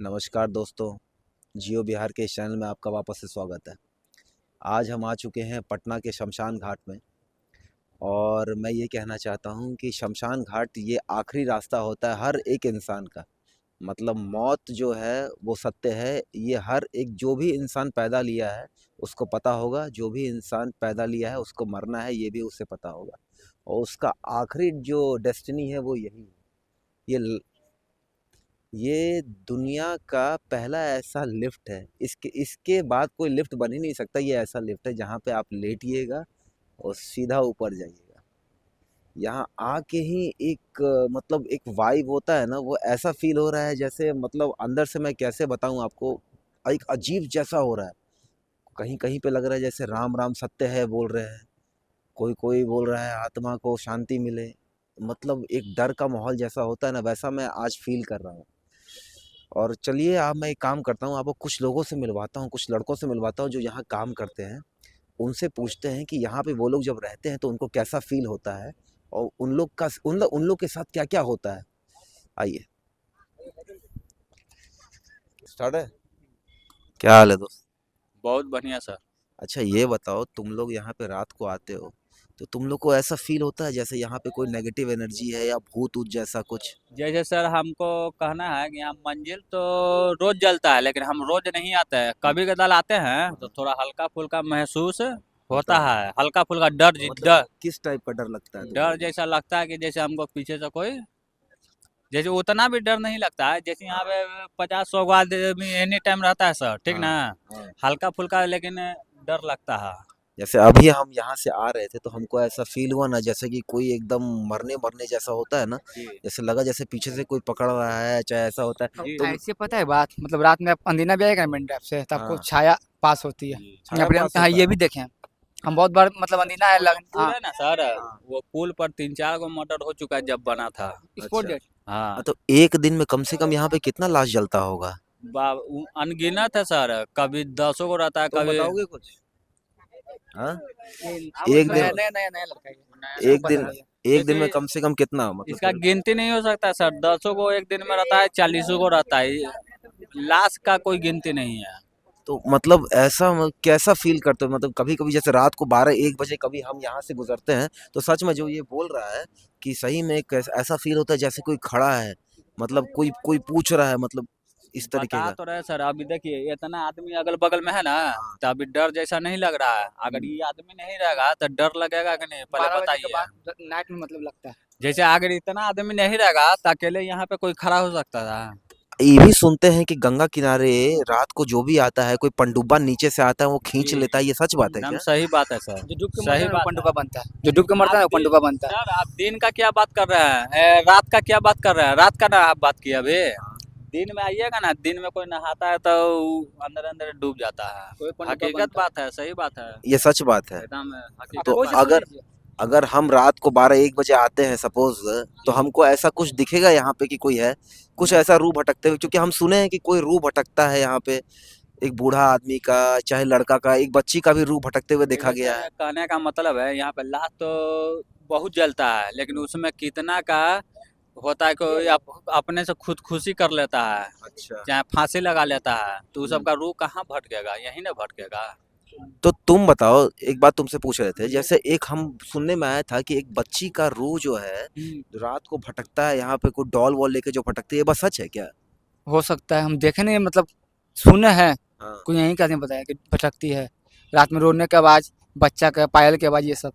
नमस्कार दोस्तों, जियो बिहार के इस चैनल में आपका वापस से स्वागत है। आज हम आ चुके हैं पटना के शमशान घाट में और मैं ये कहना चाहता हूँ कि शमशान घाट ये आखिरी रास्ता होता है हर एक इंसान का। मतलब मौत जो है वो सत्य है, ये हर एक जो भी इंसान पैदा लिया है उसको पता होगा, जो भी इंसान पैदा लिया है उसको मरना है ये भी उसे पता होगा और उसका आखिरी जो डेस्टिनी है वो यही है। ये ये दुनिया का पहला ऐसा लिफ्ट है, इसके इसके बाद कोई लिफ्ट बन ही नहीं सकता। ये ऐसा लिफ्ट है जहाँ पे आप लेटिएगा और सीधा ऊपर जाइएगा। यहाँ आके ही एक मतलब एक वाइब होता है ना, वो ऐसा फील हो रहा है जैसे मतलब अंदर से मैं कैसे बताऊँ आपको, एक अजीब जैसा हो रहा है। कहीं कहीं पे लग रहा है जैसे राम राम सत्य है बोल रहे हैं, कोई कोई बोल रहा है आत्मा को शांति मिले। मतलब एक डर का माहौल जैसा होता है ना, वैसा मैं आज फील कर रहा हूँ। और चलिए आप, मैं एक काम करता हूँ, आपको कुछ लोगों से मिलवाता हूँ, कुछ लड़कों से मिलवाता हूँ जो यहाँ काम करते हैं। उनसे पूछते हैं कि यहाँ पे वो लोग जब रहते हैं तो उनको कैसा फील होता है और उन लोग के साथ क्या क्या होता है। आइए, स्टार्ट है। क्या हाल है दोस्त? बहुत बढ़िया सर। अच्छा ये बताओ, तुम लोग यहाँ पे रात को आते हो तो तुम लोग को ऐसा फील होता है जैसे यहाँ पे कोई नेगेटिव एनर्जी है या भूत ऊत जैसा कुछ? जैसे सर हमको कहना है कि यहाँ मंजिल तो रोज जलता है, लेकिन हम रोज नहीं आते हैं, कभी कदाल आते हैं तो हाँ, थोड़ा हल्का फुल्का महसूस होता होता है। है, हल्का फुल्का डर तो मतलब डर किस टाइप का डर लगता है तुम डर लोगों जैसा लगता है कि जैसे हमको पीछे से कोई, जैसे उतना भी डर नहीं लगता है, जैसे को? यहाँ पे 50-100 आदमी एनी टाइम रहता है सर, ठीक हाँ ना। हाँ। हल्का फुल्का लेकिन डर लगता है। जैसे अभी हम यहाँ से आ रहे थे तो हमको ऐसा फील हुआ ना जैसे कि कोई एकदम मरने मरने जैसा होता है ना। जी जैसे लगा जैसे पीछे से कोई पकड़ रहा है, चाहे ऐसा होता है जी तुम। ऐसे पता है बात, मतलब रात में अंधेरा भी आएगा मेन ड्राइव से तो आपको हाँ, छाया पास होती है। जी। यहाँ छाया पर पास हाँ होता ये है। भी देखे हैं हम बहुत बार, मतलब अंधेरा है वो जो पुल हाँ। है ना सर, हाँ। वो पुल पर 3-4 गो मर्डर हो चुका है जब बना था। स्पोर्ट अच्छा। डेट। हाँ, तो एक दिन में कम से कम यहाँ पे कितना लाश जलता होगा? अनगिनत है सर, कभी 10 गो रहता है, तुम कभी बताओगे कुछ? हाँ। अब एक नया दिन, नया नया नया लड़का है ये, इसको एक पता दिन, नहीं है। एक दिन में क्योंकि कम से कम कितना मतलब इसका फिर? गिनती नहीं हो सकता सर, 10 गो एक दिन में रहता है, 40 गो रहता है, लाश का कोई गिनती नहीं है। तो मतलब ऐसा कैसा फील करते हो? मतलब कभी कभी जैसे रात को 12-1 बजे कभी हम यहाँ से गुजरते हैं तो सच में जो ये बोल रहा है कि सही में एक ऐसा फील होता है जैसे कोई खड़ा है, मतलब कोई कोई पूछ रहा है, मतलब इस तरीके बता का। तो रहे सर, अभी देखिए इतना आदमी अगल बगल में है ना, हाँ। तो अभी डर जैसा नहीं लग रहा है। अगर हम्म। ये आदमी नहीं रहेगा तो डर लगेगा कि नहीं, पहले 12 बजे के बताइए। बाद नाइट में मतलब लगता है। जैसे अगर इतना आदमी नहीं रहेगा तो अकेले यहाँ पे कोई खड़ा हो सकता था? ये भी सुनते हैं कि गंगा किनारे रात को जो भी आता है कोई पनडुब्बा नीचे से आता है वो खींच जी, लेता है, ये सच बात है एकदम क्या? सही बात है सर, जो डूब के मरता सही है ना वो बात है। पनडुब्बा बनता है, जो डूब के मरता आप है ना वो पनडुब्बा बनता है। सर, आप दिन का क्या बात कर रहे हैं, रात का क्या बात कर रहे हैं? रात का ना आप बात किए अभी। दिन में आइएगा ना, दिन में कोई नहाता है तो अंदर अंदर डूब जाता है। कोई पनडुब्बा हकीकत बनता है। बात है, सही बात है, ये सच बात है। एकदम आप तो हकीकत कोई से बात पूछ है। अगर लीजिए। अगर हम रात को 12-1 बजे आते हैं सपोज, तो जी हमको ऐसा कुछ दिखेगा यहाँ पे कि कोई है, कुछ ऐसा रूह भटकते हुए? क्योंकि हम सुने हैं कि कोई रूह भटकता है यहाँ पे, एक बूढ़ा आदमी का, चाहे लड़का का, एक बच्ची का भी रूह भटकते हुए देखा देखिए गया सर, है। कहने का मतलब है यहाँ पे लाश तो बहुत जलता है, लेकिन उसमें कितना का होता है, कोई अपने से खुदकुशी कर लेता है, अच्छा। चाहे फांसी लगा लेता है, तो उस हम्म। सबका रूह कहाँ भटकेगा? यहीं ना भटकेगा। तो तुम बताओ, एक बात तुमसे पूछ रहे थे, जैसे एक हम सुनने में आया था कि एक बच्ची का रूह जो है जो रात को भटकता है यहाँ पे, कोई डॉल वॉल लेके जो भटकती है, ये बस सच है क्या? हो सकता है, हम देखे नहीं, मतलब सुने हैं। हाँ। कोई यहीं का नहीं बताया कि भटकती है रात में, रोने की आवाज, बच्चा का पायल की आवाज, ये सब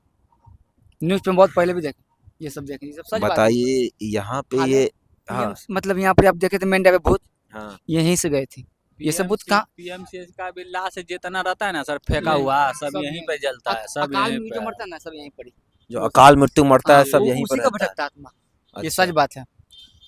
न्यूज़ पे बहुत पहले भी देखे। ये सब देखे, ये सब सच बात है। बताइए यहाँ पे हाल ये। हाँ पीएम, मतलब यहाँ पे आप देखे थे मेन ड्राइव पे भूत, हाँ। यहीं से गए थे। ये सब भूत कहाँ? पीएमसीएच का भी लाश जितना रहता है ना सर, फेंका यहीं हुआ सब सब यहीं यहीं पे जलता है, सब अकाल यहीं में जो पे। मरता है ना सब यहीं पर ही। जो वो सब अकाल मृत्यु मरता हाँ, है सब वो यहीं पर उसी का रहता है। भटकता आत्मा। ये सच अच्छा। बात है।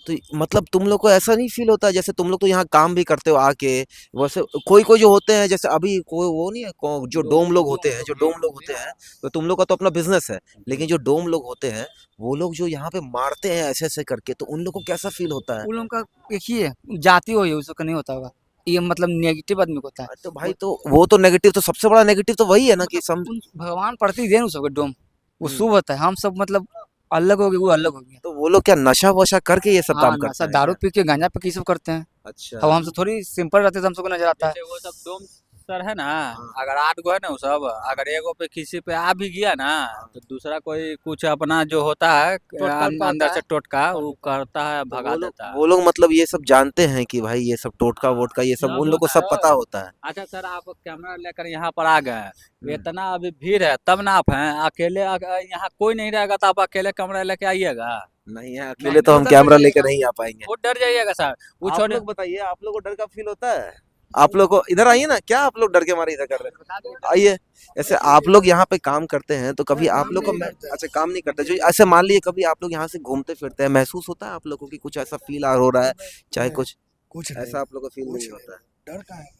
तो मतलब तुम लोग को ऐसा नहीं फील होता जैसे तुम लोग तो यहाँ काम भी करते हो आके, वैसे कोई कोई जो होते हैं, जैसे अभी कोई वो नहीं है, जो डोम लोग होते हैं, जो डोम लोग होते हैं, तो तुम लोग का तो अपना बिजनेस है, लेकिन जो डोम लोग होते हैं वो लोग जो यहाँ पे मारते हैं ऐसे ऐसे करके, तो उन लोग को कैसा फील होता है? उन लोगों का एक ही है, जाति हो, ये उसका नहीं होता होगा। ये मतलब नेगेटिव आदमी को होता है। तो भाई वो तो वो तो नेगेटिव, तो सबसे बड़ा नेगेटिव तो वही है ना कि मतलब सम। उन भगवान प्रति देन उस सबके डोम, वो हम्म। शुभ होता है। हम सब मतलब अलग हो गए, वो अलग हो गया। तो वो लोग क्या नशा वशा करके ये सब हाँ, काम करते नशा हैं दारू क्या? पी के, गांजा पी के ये सब करते हैं। अच्छा अब हमसे थोड़ी सिंपल रहते तो हम सबको नजर आता है। जैसे वो सब डोम सर है ना, हाँ। अगर 8 गो है ना वो सब, अगर एगो पे किसी पे आ भी गया ना, तो दूसरा कोई कुछ अपना जो होता है टोटका अंदर होता से है, टोटका कर वो देता है। करता है, तो भगा देता है। वो लोग मतलब ये सब जानते हैं कि भाई ये सब टोटका हाँ, वोटका ये सब उन लोग को होता सब है। पता होता है। अच्छा सर, आप कैमरा लेकर यहाँ पर आ गए, हम्म। इतना अभी भीड़ है तब ना आप हैं अकेले, अगर यहाँ कोई नहीं रहेगा तो आप अकेले कैमरा लेके आइएगा? नहीं है अकेले नहीं तो हम तो कैमरा लेके नहीं आ पाएंगे। वो डर जाइएगा सर, वो आप छोटे। लोग बताइए, आप लोग को डर का फील होता है? आप लोग को इधर आइए ना, क्या आप लोग डर के मारे इधर कर रहे हैं? आइए। ऐसे आप लोग यहाँ पे काम करते हैं तो कभी आप लोग को अच्छा काम नहीं करते जो ऐसे मान लीजिए कभी आप लोग यहाँ से घूमते फिरते हैं, महसूस होता है आप लोग को कि कुछ ऐसा फील हो रहा है, चाहे कुछ कुछ ऐसा आप लोग को फील कुछ नहीं होता है? डर का है।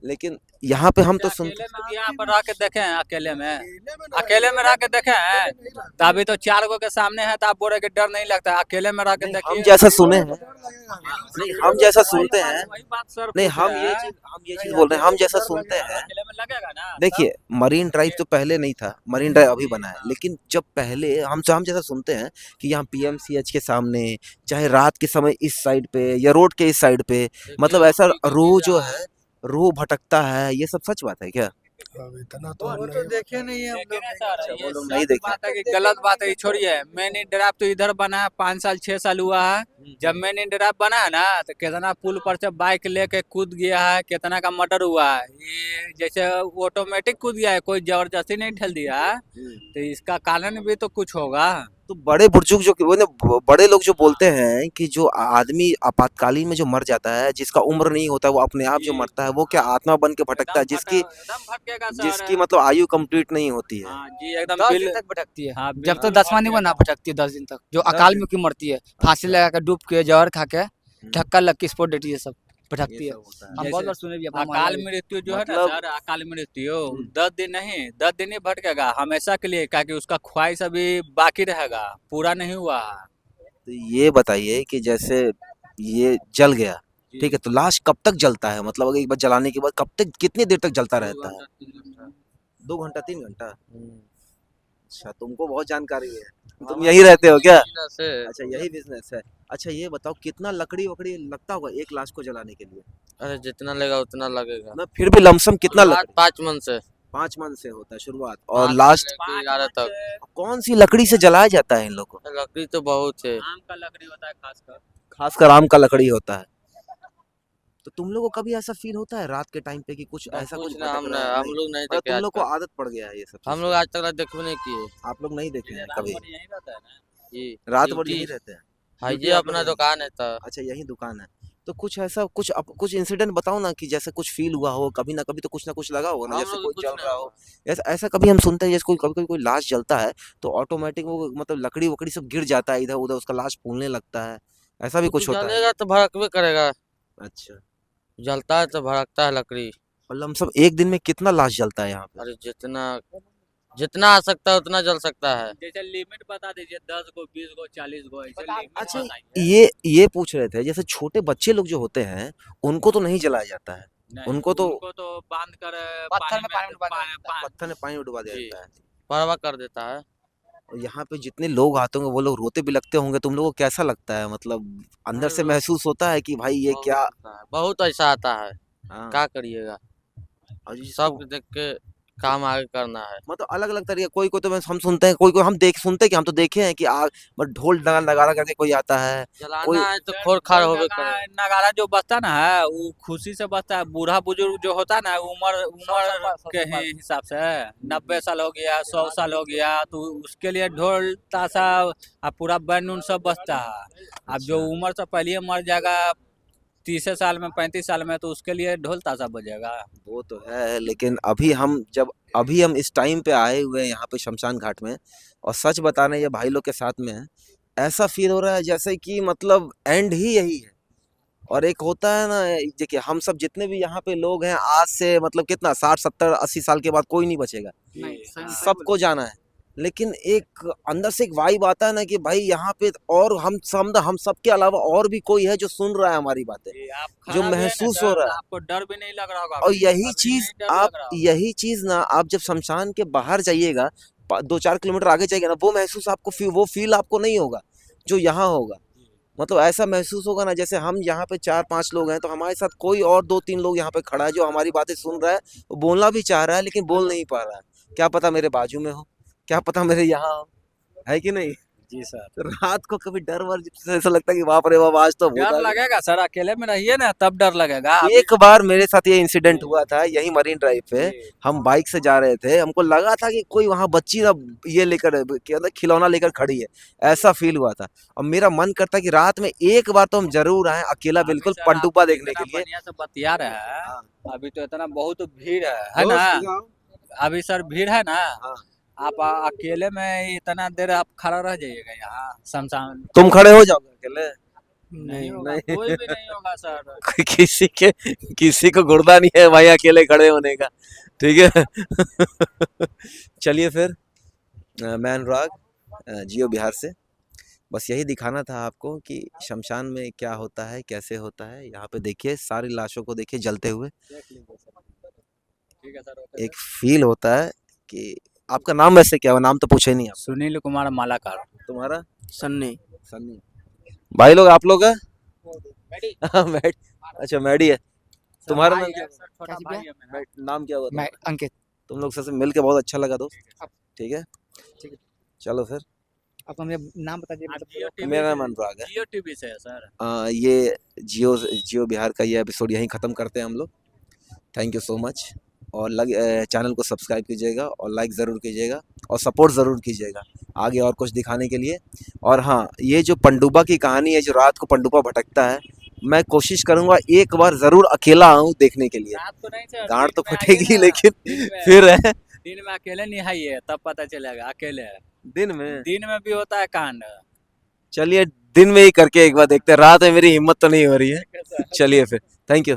लेकिन यहाँ पे हम तो सुनते अकेले में भी यहाँ पर रह के देखे हैं, अकेले में रह के देखे हैं, तो अभी तो 4 गो के सामने है तो आप बोल रहे कि डर नहीं लगता, अकेले में रह के नहीं देखिए। हम जैसा सुने हैं, नहीं हम जैसा सुनते हैं, वही बात सर नहीं पूछ रहे हैं। हम ये चीज बोल रहे हैं, हम जैसा सुनते हैं। अकेले में लगेगा ना देखिए मरीन ड्राइव तो पहले नहीं था, मरीन ड्राइव अभी बना है, लेकिन जब पहले हम जैसा सुनते हैं कि यहाँ पीएमसीएच के सामने, चाहे रात के समय इस साइड पे या रोड के इस साइड पे, मतलब ऐसा रूह जो है रूह भटकता है, ये सब सच बात है क्या? अब इतना तो वो हम तो नहीं देखे नहीं हम लोग सर, वो ये लोग सच नहीं देखे। बात है कि गलत बात है, ये छोड़िए। मेन ड्राइव तो इधर बना है 5 साल 6 साल हुआ है, जब मेन ड्राइव बना है ना तो कितना पुल पर से बाइक लेके कूद गया है, कितना का मर्डर हुआ है। ये जैसे ऑटोमेटिक कूद गया है, कोई जबरदस्ती नहीं ठेल दिया है, तो इसका कारण भी तो कुछ होगा। तो बड़े बुजुर्ग जो वो ना बड़े लोग जो बोलते हैं कि जो आदमी आपातकालीन में जो मर जाता है, जिसका उम्र नहीं होता, वो अपने आप जो जी। मरता है, वो क्या आत्मा बन के भटकता है, एकदम भटकेगा सर। जिसकी मतलब आयु कंप्लीट नहीं होती है? हाँ जी, एकदम 10 बिल। दिन तक भटकती है। हाँ, जब तक बिल्कुल 10वां नहीं बना भटकती है 10 दिन तक, जो 10 अकाल दिन। में मरती है, फांसी लगा के डूब के जहर खा के धक्का लग के स्पॉट डेट ये सब ये भटकती है। सब होता है। हम बहुत बार सुने भी अपना अकाल मोहल्ला में। मृत्यु जो है ना मतलब सर, अकाल मृत्यु 10 दिन ही भटकेगा हमेशा के लिए, क्या कि उसका ख्वाहिश अभी बाकी रहेगा, पूरा नहीं हुआ है। तो ये बताइए कि जैसे ये जल गया, जी। ठीक है, तो लाश कब तक जलता है? मतलब अगर एक बार जलाने के बाद कब तक कितनी देर तक जलता रहता है? 2 घंटा 3 घंटा? अच्छा तुमको बहुत जानकारी है, तुम यही रहते हो क्या? अच्छा यही बिजनेस है। अच्छा ये बताओ कितना लकड़ी वकड़ी लगता होगा एक लाश को जलाने के लिए? अरे जितना लेगा उतना लगेगा। ना फिर भी लमसम कितना लकड़ी? 5 मन से 5 मन से होता है शुरुआत और 5 लास्ट से लेके 11 तक। कौन सी लकड़ी से जलाया जाता है इन लोगों को? लकड़ी तो बहुत है। आम का लकड़ी होता है खासकर। खासकर आम का लकड़ी होता है। तो तुम लोगों को कभी ऐसा फील होता है रात के टाइम पे कि कुछ ऐसा कुछ ना भटक रहा है? हम नहीं। लोग नहीं मतलब देखे तुम आज लोग को तक। आदत पड़ गया है ये सब हम चीज़ लोग से? आज तक देखबे नहीं किए। आप लोग नहीं देखे हैं कभी? रात भर यहीं रहता है ना। जी रात भर ड्यूटी। यहीं रहते हैं? हाँ ड्यूटी जी आप अपना लोग यहीं- दुकान है तो। अच्छा यही दुकान है। तो कुछ ऐसा कुछ इंसिडेंट बताओ ना कि जैसे कुछ फील हुआ हो कभी ना कभी, तो कुछ ना कुछ लगा होगा ना, हम जैसे लोग कोई कुछ जल नहीं रहा हो। हुआ। ऐसा ऐसा कभी हम सुनते हैं जैसे कोई कभी कभी कोई लाश जलता है तो ऑटोमेटिक वो मतलब लकड़ी वकड़ी सब गिर जाता है इधर उधर, उसका लाश फूलने लगता है, ऐसा भी तो कुछ होता है? जलेगा तो भड़कबे करेगा। अच्छा। जलता है तो भड़कता है लकड़ी। और लमसम एक दिन में कितना लाश जलता है यहाँ पे? अरे जितना जितना आ सकता है उतना जल सकता है। जैसे लिमिट बता दीजिए, 10 गो 20 गो 40 गो ऐसे लिमिट अच्छा बताइए। ये पूछ रहे थे जैसे छोटे बच्चे लोग जो होते हैं उनको तो नहीं जलाया जाता है? नहीं, उनको तो बांध कर पत्थर में पानी में डुबा दिया जाता है। पत्थर में पानी में डुबा दिया जी। जाता है। परवा कर देता है। और यहाँ पे जितने लोग आते होंगे वो लोग रोते भी लगते होंगे, तुम लोगों को कैसा लगता है? मतलब अंदर से महसूस होता है कि भाई ये क्या? बहुत ऐसा आता है। हाँ। क्या करिएगा, और जिसको- सब देख के काम आगे करना है। मतलब अलग अलग तरीके, कोई कोई तो हम सुनते हैं, कोई कोई हम सुनते हैं कि हम तो देखे हैं कि आग मतलब ढोल नगाड़ा करके कोई आता है। कोई जलाना है तो खोर खार होबे नगाड़ा करे। नगाड़ा जो बजता ना है वो खुशी से बजता है। बूढ़ा बुजुर्ग जो होता है ना, उम्र उम्र के हिसाब से 90 साल हो गया 100 साल हो गया, तो उसके लिए ढोल ताशा अब पूरा बैंड उन सब बजता है। अब जो अच्छा। उम्र से पहले मर जाएगा 30 साल में 35 साल में, तो उसके लिए ढोल ताशा बजेगा। वो तो है, लेकिन अभी हम इस टाइम पे आए हुए हैं यहाँ पे शमशान घाट में, और सच बताने ये भाई लोग के साथ में है, ऐसा फील हो रहा है जैसे कि मतलब एंड ही यही है। और एक होता है ना, देखिए हम सब जितने भी यहाँ पे लोग हैं आज से मतलब कितना 60 70 80 साल के बाद कोई नहीं बचेगा, सबको जाना है। लेकिन एक अंदर से एक वाइब आता है ना कि भाई यहाँ पे और हम सबके अलावा और भी कोई है जो सुन रहा है हमारी बातें, जी, आप जो खड़ा भी है ना महसूस सर, हो रहा तो है। आपको डर भी नहीं लग रहा होगा और अभी, यही अभी चीज नहीं डर आप लग रहा होगा। यही चीज ना आप जब शमशान के बाहर जाइएगा 2 4 किलोमीटर आगे जाइएगा ना, वो महसूस आपको वो फील आपको नहीं होगा जो यहाँ होगा। मतलब ऐसा महसूस होगा ना जैसे हम यहाँ पे 4-5 लोग हैं तो हमारे साथ कोई और 2-3 लोग यहाँ पे खड़ा है जो हमारी बातें सुन रहा है, वो बोलना भी चाह रहा है लेकिन बोल नहीं पा रहा है। क्या पता मेरे बाजू में हो, क्या पता मेरे यहाँ हो, है कि नहीं? जी सर। तो रात को कभी डर वर ऐसा लगता है कि बाप रे बाप आज तो भूत डर आ गया। लगेगा सर, अकेले में रहिए ना तब डर लगेगा। एक बार मेरे साथ ये इंसिडेंट हुआ था यही मरीन ड्राइव पे। जी। हम बाइक से जा रहे थे, हमको लगा था कि कोई वहां बच्ची ना ये लेकर क्या होता है, खिलौना लेकर खड़ी है, ऐसा फील हुआ था। और मेरा मन करता है कि रात में एक बार तो हम जरूर आए अकेला, बिल्कुल अभी सर पनडुब्बा आप देखने इतना के लिए। बढ़िया से बतिया रहे हैं, हाँ। अभी तो इतना बहुत भीड़ है ना? अभी सर भीड़ है ना? हाँ। आप अकेले में इतना देर आप खड़ा रह जाइएगा यहाँ शमशान? तुम खड़े हो जाओगे अकेले? नहीं होगा, नहीं। कोई भी नहीं होगा सर। किसी को गुर्दा नहीं है भाई अकेले खड़े होने का, ठीक है। चलिए फिर, मैं अनुराग, जियो बिहार से। बस यही दिखाना था आपको कि शमशान में क्या होता है, कैसे होता है। यहाँ पे देखिए सारी लाशों को देखिए जलते हुए, देख लीजिए सर। ठीक है सर, ओके एक फील होता है कि आपका नाम वैसे क्या हुआ? नाम तो पूछे नहीं आप। सर। सुनील कुमार मालाकार। तुम्हारा? सन्नी। सन्नी। भाई लोग आप लोग हैं? मैड, अच्छा मैडी है। तुम्हारा नाम क्या? क्या चीज़ है? नाम क्या हुआ मैं तुम्हारा? अंकित। तुम लोग से मिल के बहुत अच्छा लगा दोस्त। ठीक है, ठीक है। चलो फिर। आप हमें नाम बता दीजिए, मतलब मेरा नाम अनुराग है। जियो टीवी से है सर। ये जियो बिहार का ये एपिसोड यहीं ख़त्म करते हैं हम लोग। Thank you so much. और चैनल को सब्सक्राइब कीजिएगा और लाइक ज़रूर कीजिएगा और सपोर्ट ज़रूर कीजिएगा आगे और कुछ दिखाने के लिए। और हाँ, ये जो पनडुब्बा की कहानी है, जो रात को पनडुब्बा भटकता है, मैं कोशिश करूँगा एक बार ज़रूर अकेला आऊँ देखने के लिए। रात को नहीं सर, गांड दिन तो में फटेगी आइए ना। लेकिन दिन में- फिर है दिन में अकेले नहीं आइए, तब पता चलेगा अकेले है। दिन में भी होता है कांड। चलिए दिन में ही करके एक बार देखते हैं। रात में मेरी हिम्मत तो नहीं हो रही है। चलिए फिर, थैंक यू।